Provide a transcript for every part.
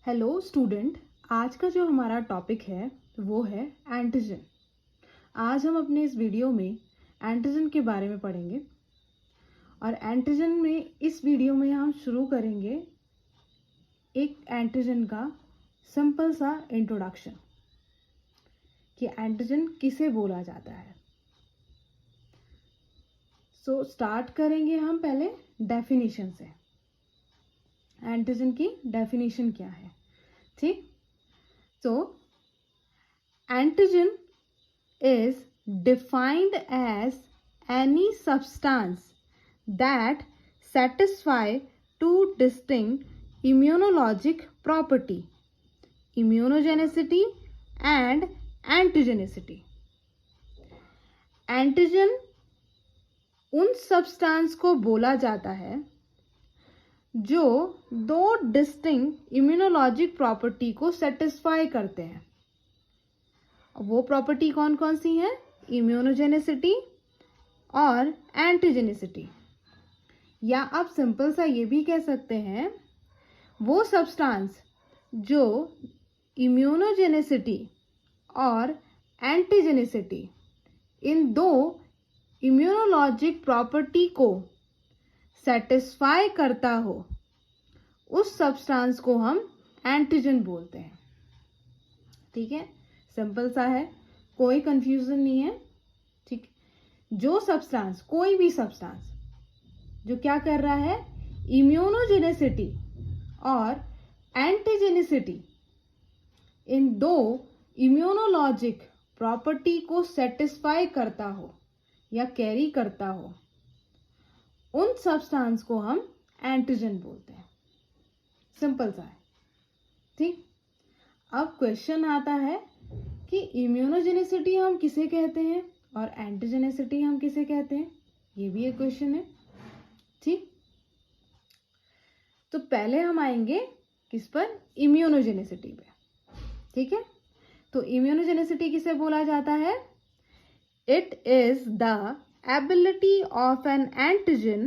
Hello student, आज का जो हमारा टॉपिक है वो है एंटीजन। आज हम अपने इस वीडियो में एंटीजन के बारे में पढ़ेंगे और एंटीजन में इस वीडियो में हम शुरू करेंगे एक एंटीजन का सिंपल सा इंट्रोडक्शन कि एंटीजन किसे बोला जाता है। सो स्टार्ट करेंगे हम पहले डेफिनेशन से। एंटीजन की डेफिनेशन क्या है, ठीक। So, antigen is defined as any substance that satisfy two distinct immunologic property, immunogenicity and antigenicity. Antigen उन सब्सटेंस को बोला जाता है जो दो डिस्टिंक्ट इम्यूनोलॉजिक प्रॉपर्टी को सेटिस्फाई करते हैं। वो प्रॉपर्टी कौन कौन सी हैं? इम्यूनोजेनिसिटी और एंटीजेनिसिटी। या आप सिंपल सा ये भी कह सकते हैं वो सब्सटेंस जो इम्यूनोजेनिसिटी और एंटीजेनिसिटी इन दो इम्यूनोलॉजिक प्रॉपर्टी को सेटिस्फाई करता हो, उस सब्सटेंस को हम एंटीजन बोलते हैं। ठीक है, सिंपल सा है, कोई कंफ्यूजन नहीं है। ठीक, जो सब्सटेंस, कोई भी सब्सटेंस जो क्या कर रहा है, इम्यूनोजेनिसिटी और एंटीजेनिसिटी इन दो इम्यूनोलॉजिक प्रॉपर्टी को सेटिस्फाई करता हो या कैरी करता हो, उन सब्सटेंस को हम एंटीजन बोलते हैं। सिंपल सा है, ठीक। अब क्वेश्चन आता है कि इम्यूनोजेनिसिटी हम किसे कहते हैं और एंटीजेनिसिटी हम किसे कहते हैं, ये भी एक क्वेश्चन है, ठीक। तो पहले हम आएंगे किस पर? इम्यूनोजेनिसिटी पे, ठीक है। तो इम्यूनोजेनिसिटी किसे बोला जाता है? It is the ability of an antigen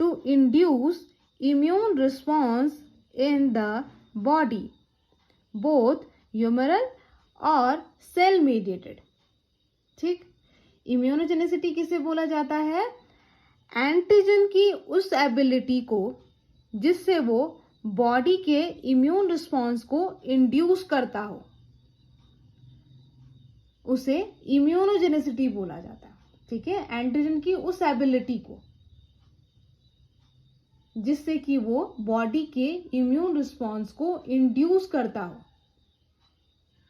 to induce immune response in the body, both humoral और सेल mediated। ठीक, इम्यूनोजेनिसिटी किसे बोला जाता है? एंटीजन की उस एबिलिटी को जिससे वो बॉडी के इम्यून रिस्पॉन्स को इंड्यूस करता हो, उसे इम्यूनोजेनिसिटी बोला जाता है। ठीक है, एंटीजन की उस एबिलिटी को जिससे कि वो बॉडी के इम्यून रिस्पॉन्स को इंड्यूस करता हो,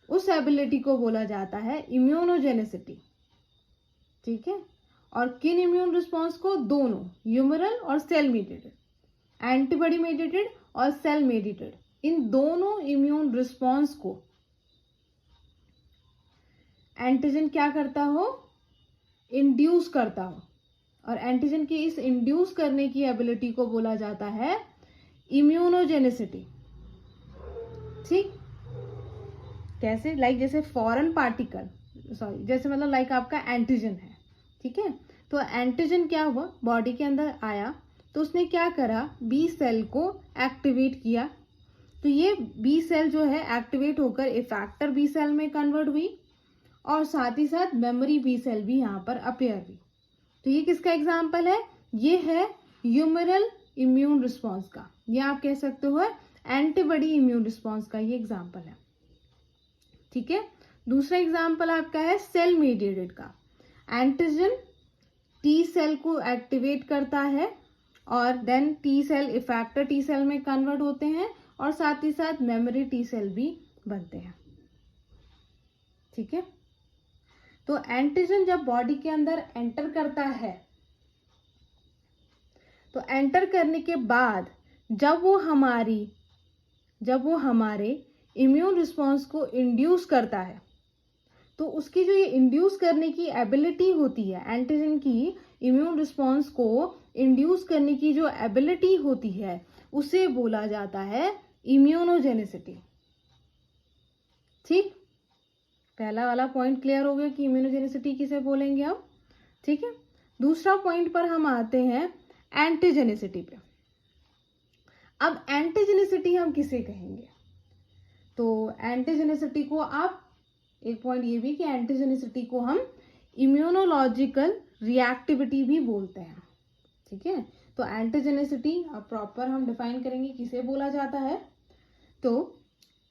उस एबिलिटी को बोला जाता है इम्यूनोजेनिसिटी। ठीक है, और किन इम्यून रिस्पॉन्स को? दोनों, ह्यूमरल और सेल मेडिएटेड, एंटीबॉडी मेडिएटेड और सेल मेडिएटेड, इन दोनों इम्यून रिस्पॉन्स को एंटीजन क्या करता हो? इंड्यूस करता हो। और एंटीजन की इस इंड्यूस करने की एबिलिटी को बोला जाता है इम्यूनोजेनिसिटी। ठीक, कैसे? लाइक जैसे फॉरेन पार्टिकल, सॉरी, जैसे मतलब लाइक आपका एंटीजन है, ठीक है। तो एंटीजन क्या हुआ, बॉडी के अंदर आया तो उसने क्या करा, बी सेल को एक्टिवेट किया। तो ये बी सेल जो है एक्टिवेट होकर इफेक्टर बी सेल में कन्वर्ट हुई और साथ ही साथ मेमोरी बी सेल भी यहाँ पर अपेयर हुई। तो ये किसका एग्जाम्पल है? ये है ह्यूमरल इम्यून रिस्पॉन्स का, या आप कह सकते हो एंटीबॉडी इम्यून रिस्पॉन्स का ये एग्जाम्पल है। ठीक है, दूसरा एग्जाम्पल आपका है सेल मेडिएटेड का। एंटीजन टी सेल को एक्टिवेट करता है और then T cell effector T cell में कन्वर्ट होते हैं और साथ ही साथ मेमोरी टी सेल भी बनते हैं। ठीक है, तो एंटीजन जब बॉडी के अंदर एंटर करता है, तो एंटर करने के बाद जब वो हमारे इम्यून रिस्पॉन्स को इंड्यूस करता है, तो उसकी जो ये इंड्यूस करने की एबिलिटी होती है, एंटीजन की इम्यून रिस्पॉन्स को इंड्यूस करने की जो एबिलिटी होती है, उसे बोला जाता है इम्यूनोजेनिसिटी। ठीक, पहला वाला पॉइंट क्लियर हो गया कि इम्यूनोजेनिसिटी किसे बोलेंगे हम। ठीक है, दूसरा पॉइंट पर हम आते हैं एंटीजेनिसिटी पे। अब एंटीजेनिसिटी हम किसे कहेंगे? तो एंटीजेनिसिटी को आप, एक पॉइंट ये भी कि एंटीजेनिसिटी को हम इम्यूनोलॉजिकल रिएक्टिविटी भी बोलते हैं, ठीक है। तो एंटीजेनिसिटी अब प्रॉपर हम डिफाइन करेंगे किसे बोला जाता है। तो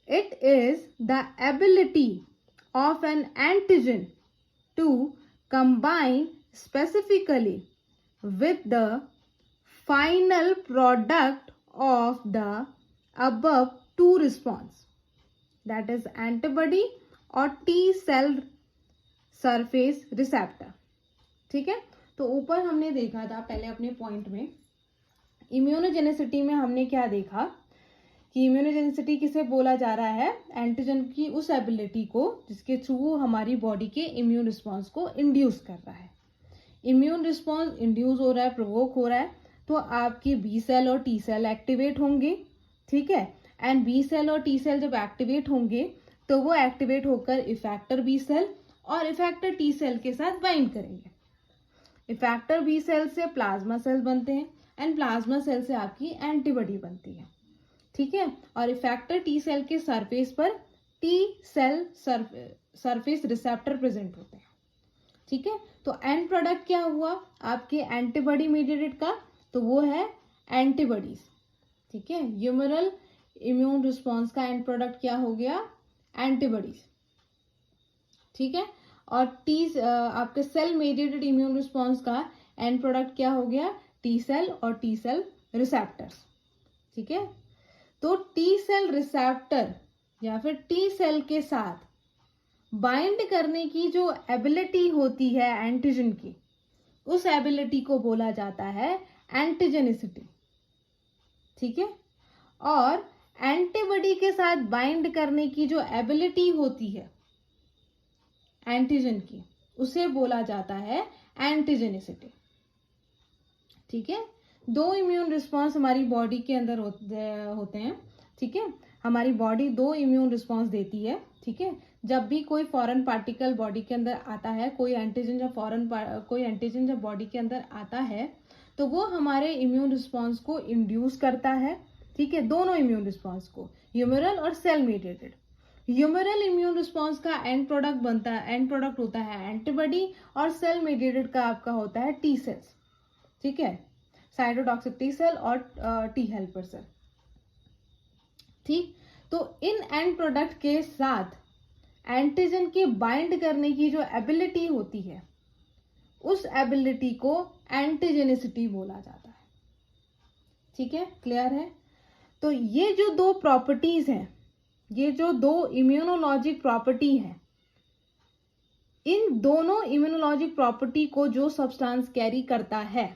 it is the ability of an antigen to combine specifically with the final product of the above two response, that is antibody और T cell surface receptor, ठीक है। तो ऊपर हमने देखा था पहले अपने पॉइंट में, इम्यूनोजेनिसिटी में हमने क्या देखा कि इम्यूनोजेनिसिटी किसे बोला जा रहा है, एंटीजन की उस एबिलिटी को जिसके थ्रू हमारी बॉडी के इम्यून रिस्पॉन्स को इंड्यूस कर रहा है। इम्यून रिस्पॉन्स इंड्यूस हो रहा है, प्रोवोक हो रहा है, तो आपकी बी सेल और टी सेल एक्टिवेट होंगे, ठीक है। एंड बी सेल और टी सेल जब एक्टिवेट होंगे तो वो एक्टिवेट होकर इफेक्टर बी सेल और इफेक्टर टी सेल के साथ बाइंड करेंगे। इफेक्टर बी सेल से प्लाज्मा सेल बनते हैं एंड प्लाज्मा सेल से आपकी एंटीबॉडी बनती है, ठीक है। और इफेक्टर टी सेल के सरफेस पर T cell surface receptor present होते हैं, ठीक है। तो एंड प्रोडक्ट क्या हुआ आपके एंटीबॉडी मीडिएटेड का, तो वो है एंटीबॉडीज, ठीक है। ह्यूमरल इम्यून रिस्पॉन्स का एंड प्रोडक्ट क्या हो गया, एंटीबॉडीज, ठीक है। और आपके सेल मीडिएटेड इम्यून रिस्पॉन्स का एंड प्रोडक्ट क्या हो गया, टी सेल और टी सेल रिसेप्टर्स, ठीक है। तो टी सेल रिसेप्टर या फिर टी सेल के साथ बाइंड करने की जो एबिलिटी होती है एंटीजन की, उस एबिलिटी को बोला जाता है एंटीजेनिसिटी, ठीक है। और एंटीबॉडी के साथ बाइंड करने की जो एबिलिटी होती है एंटीजन की, उसे बोला जाता है एंटीजेनिसिटी, ठीक है। दो इम्यून रिस्पॉन्स हमारी बॉडी के अंदर होते हैं, ठीक है। हमारी बॉडी दो इम्यून रिस्पॉन्स देती है, ठीक है। जब भी कोई फॉरेन पार्टिकल बॉडी के अंदर आता है, कोई एंटीजन जब बॉडी के अंदर आता है तो वो हमारे इम्यून रिस्पॉन्स को इंड्यूस करता है, ठीक है। दोनों इम्यून रिस्पॉन्स को, ह्यूमरल और cell mediated. Humoral immune response का एंड प्रोडक्ट होता है एंटीबॉडी और सेल मीडिएटेड का आपका होता है टी सेल्स, ठीक है। साइटोटॉक्सिक टी सेल और टी हेल्पर सेल, ठीक। तो इन एंड प्रोडक्ट के साथ एंटीजन की बाइंड करने की जो एबिलिटी होती है, उस एबिलिटी को एंटीजेनिसिटी बोला जाता है, ठीक है। क्लियर है। तो ये जो दो प्रॉपर्टीज हैं, ये जो दो इम्यूनोलॉजिक प्रॉपर्टी हैं, इन दोनों इम्यूनोलॉजिक प्रॉपर्टी को जो सब्सटेंस कैरी करता है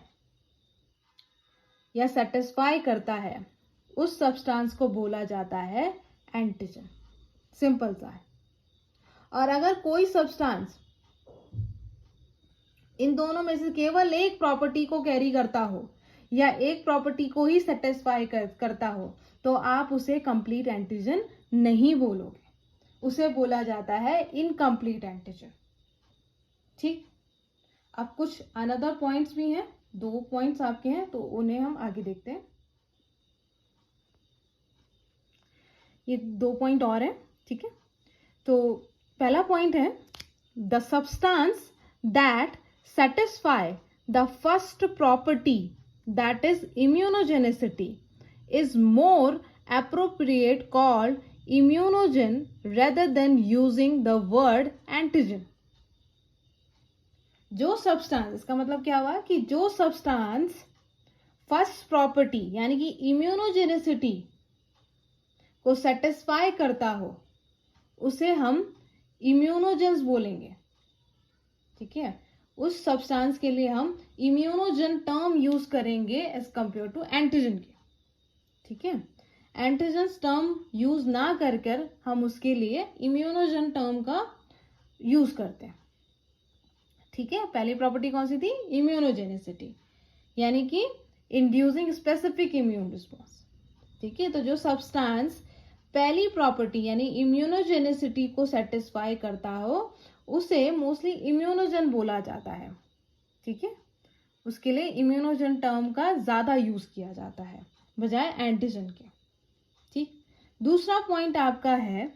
या सेटिस्फाई करता है, उस सब्सटेंस को बोला जाता है एंटीजन, सिंपल सा है। और अगर कोई सब्सटेंस इन दोनों में से केवल एक प्रॉपर्टी को कैरी करता हो या एक प्रॉपर्टी को ही सेटिस्फाई करता हो, तो आप उसे कंप्लीट एंटीजन नहीं बोलोगे, उसे बोला जाता है इनकम्प्लीट एंटीजन, ठीक। अब कुछ अनदर पॉइंट्स भी हैं, 2 पॉइंट्स आपके हैं, तो उन्हें हम आगे देखते हैं। ये 2 पॉइंट और हैं, ठीक है। तो पहला पॉइंट है, the substance that satisfy the first property, that is immunogenicity, is more appropriate called immunogen rather than using the word antigen। जो सब्सटेंस, इसका मतलब क्या हुआ कि जो सब्सटेंस फर्स्ट प्रॉपर्टी यानी कि इम्यूनोजेनिसिटी को सेटिस्फाई करता हो, उसे हम इम्यूनोजेंस बोलेंगे, ठीक है। उस सब्सटेंस के लिए हम इम्यूनोजन टर्म यूज करेंगे एज कंपेयर टू एंटीजन के, ठीक है। एंटीजन टर्म यूज ना कर हम उसके लिए इम्यूनोजन टर्म का यूज करते हैं, ठीक है। पहली प्रॉपर्टी कौन सी थी, इम्यूनोजेनिसिटी, यानी कि इंड्यूसिंग स्पेसिफिक इम्यून रिस्पॉन्स, ठीक है। तो जो सब्सटेंस पहली प्रॉपर्टी यानी इम्यूनोजेनिसिटी को सेटिस्फाई करता हो, उसे मोस्टली इम्यूनोजन बोला जाता है, ठीक है। उसके लिए इम्यूनोजन टर्म का ज्यादा यूज किया जाता है बजाय एंटीजन के, ठीक। दूसरा पॉइंट आपका है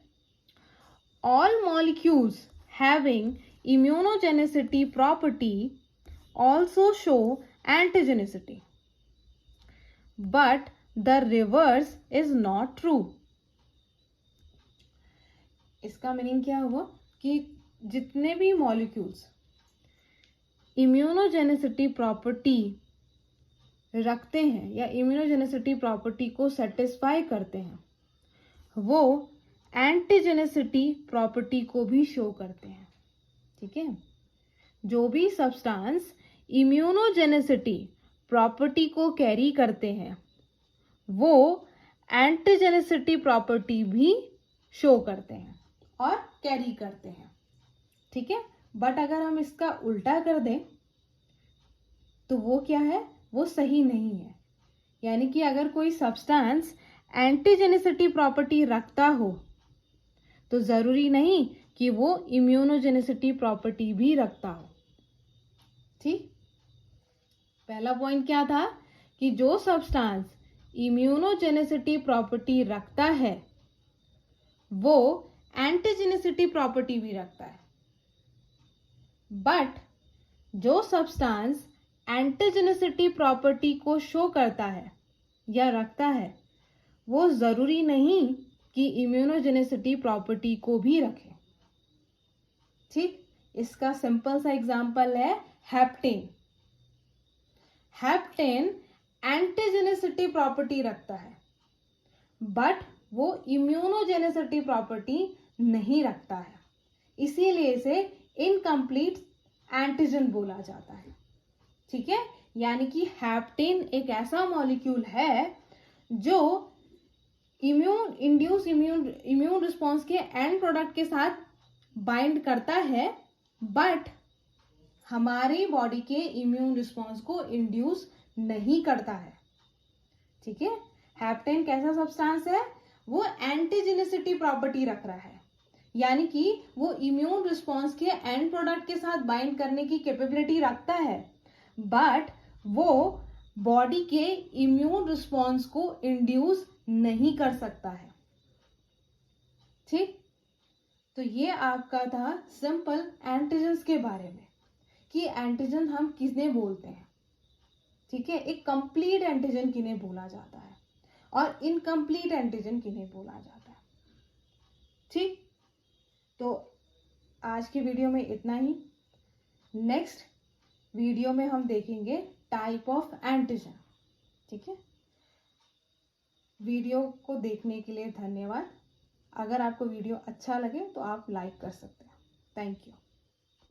all molecules having immunogenicity property also show antigenicity, but the reverse is not true. इसका मीनिंग क्या हुआ कि जितने भी मॉलिक्यूल्स इम्यूनोजेनिसिटी प्रॉपर्टी रखते हैं या इम्यूनोजेनिसिटी प्रॉपर्टी को सेटिस्फाई करते हैं, वो एंटीजेनिसिटी प्रॉपर्टी को भी शो करते हैं। ठीक है, जो भी सब्सटेंस इम्यूनोजेनिसिटी प्रॉपर्टी को कैरी करते हैं वो एंटीजेनिसिटी प्रॉपर्टी भी शो करते हैं और कैरी करते हैं। ठीक है, बट अगर हम इसका उल्टा कर दें तो वो क्या है, वो सही नहीं है। यानी कि अगर कोई सब्सटेंस एंटीजेनिसिटी प्रॉपर्टी रखता हो तो जरूरी नहीं कि वो इम्यूनोजेनिसिटी प्रॉपर्टी भी रखता हो। ठीक, पहला पॉइंट क्या था कि जो सब्सटेंस इम्यूनोजेनिसिटी प्रॉपर्टी रखता है वो एंटीजेनिसिटी प्रॉपर्टी भी रखता है, बट जो सब्सटेंस एंटीजेनिसिटी प्रॉपर्टी को शो करता है या रखता है वो जरूरी नहीं कि इम्यूनोजेनिसिटी प्रॉपर्टी को भी रखे। ठीक, इसका सिंपल सा एग्जांपल है हेप्टेन। हेप्टेन एंटीजेनिसिटी प्रॉपर्टी रखता है बट वो इम्यूनोजेनिसिटी प्रॉपर्टी नहीं रखता है, इसीलिए इसे इनकम्प्लीट एंटीजन बोला जाता है। ठीक है, यानी कि हेप्टेन एक ऐसा मॉलिक्यूल है जो इम्यून रिस्पॉन्स के एंड प्रोडक्ट के साथ बाइंड करता है बट हमारी बॉडी के इम्यून रिस्पॉन्स को इंड्यूस नहीं करता है। ठीक है, हेप्टेन कैसा सब्सटेंस है, वो एंटीजेनिसिटी प्रॉपर्टी रख रहा है, यानी कि वो इम्यून रिस्पॉन्स के एंड प्रोडक्ट के साथ बाइंड करने की कैपेबिलिटी रखता है बट वो बॉडी के इम्यून रिस्पॉन्स को इंड्यूस नहीं कर सकता है। ठीक, तो ये आपका था सिंपल एंटीजन्स के बारे में कि एंटीजन हम किसने बोलते हैं। ठीक है, एक कंप्लीट एंटीजन किन्हें बोला जाता है और इनकम्प्लीट एंटीजन किन्हें बोला जाता है। ठीक, तो आज की वीडियो में इतना ही। नेक्स्ट वीडियो में हम देखेंगे टाइप ऑफ एंटीजन। ठीक है, वीडियो को देखने के लिए धन्यवाद। अगर आपको वीडियो अच्छा लगे तो आप लाइक कर सकते हैं। Thank you.